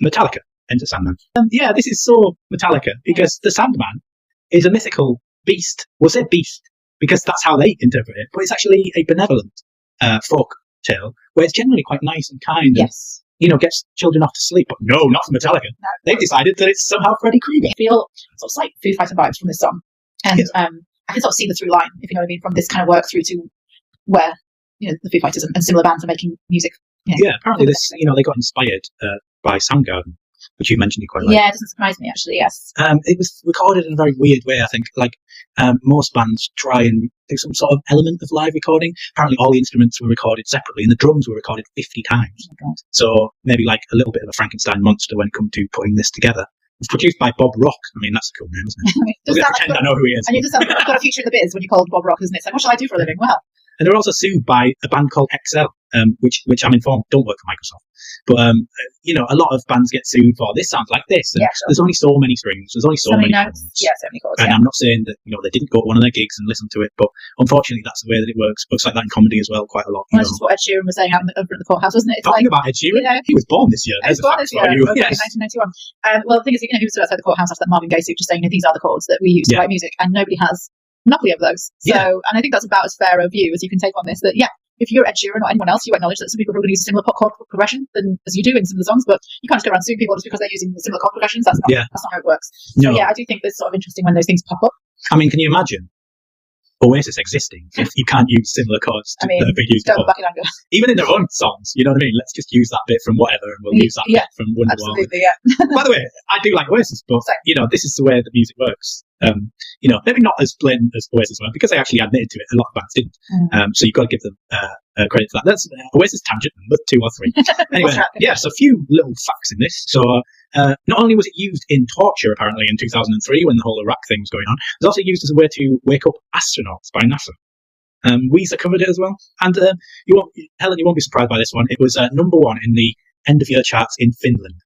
Metallica, Enter Sandman. Yeah, this is so Metallica because the Sandman is a mythical beast. We'll say beast because that's how they interpret it, but it's actually a benevolent folk tale where it's generally quite nice and kind. Yes. And, gets children off to sleep. But no, not for Metallica. No. They've decided that it's somehow Freddy Krueger. I feel sort of slight Foo Fighter vibes from this song. And I can sort of see the through line, if you know what I mean, from this kind of work through to where, the Foo Fighters and similar bands are making music. Yeah, apparently this, they got inspired by Soundgarden, which you mentioned you quite like. Yeah, it doesn't surprise me, actually, yes. It was recorded in a very weird way, I think. Like, most bands try and do some sort of element of live recording. Apparently all the instruments were recorded separately, and the drums were recorded 50 times. Oh, God. So maybe like a little bit of a Frankenstein monster when it comes to putting this together. It's produced by Bob Rock. I mean, that's a cool name, isn't it? I'm going to pretend I know who he is. And you just have got a future in the biz when you're called Bob Rock, isn't it? It's like, what shall I do for a living? Well. And they're also sued by a band called XL, which I'm informed don't work for Microsoft. But, a lot of bands get sued for this sounds like this. And yeah, sure. There's only so many strings. There's only so many notes. chords. Yeah, so many chords. And I'm not saying that, they didn't go to one of their gigs and listen to it, but unfortunately that's the way that it works. Works like that in comedy as well, quite a lot. Well, that's just what Ed Sheeran was saying out over at the courthouse, wasn't it? It's Talking about Ed Sheeran, he was born this year. He was born this year. Yes. 1991. Well, the thing is, he was stood outside the courthouse after that Marvin Gaye suit just saying, these are the chords that we use to write music, and nobody has monopoly over those. So, and I think that's about as fair a view as you can take on this, that, if you're Ed Sheeran or anyone else, you acknowledge that some people are going to use a similar chord progression as you do in some of the songs, but you can't just go around suing people just because they're using similar chord progressions. That's not how it works. No. So, I do think it's sort of interesting when those things pop up. I mean, can you imagine Oasis existing if you can't use similar chords that have been used before? Even in their own songs, you know what I mean? Let's just use that bit from whatever and we'll use that bit from Wonderwall. Absolutely, yeah. By the way, I do like Oasis, but, this is the way the music works. Maybe not as blatant as Oasis were, because they actually admitted to it. A lot of bands didn't. So you've got to give them credit for that. That's Oasis tangent number 2 or 3. Anyway, so a few little facts in this. So not only was it used in torture, apparently, in 2003 when the whole Iraq thing was going on, it was also used as a way to wake up astronauts by NASA. Weezer covered it as well. And Helen, you won't be surprised by this one. It was number 1 in the end-of-year charts in Finland.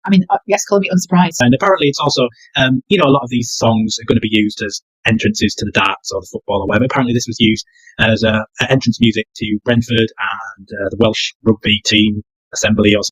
I mean, yes, call me unsurprised. And apparently it's also, a lot of these songs are going to be used as entrances to the darts or the football or whatever. Apparently this was used as entrance music to Brentford and the Welsh rugby team assembly or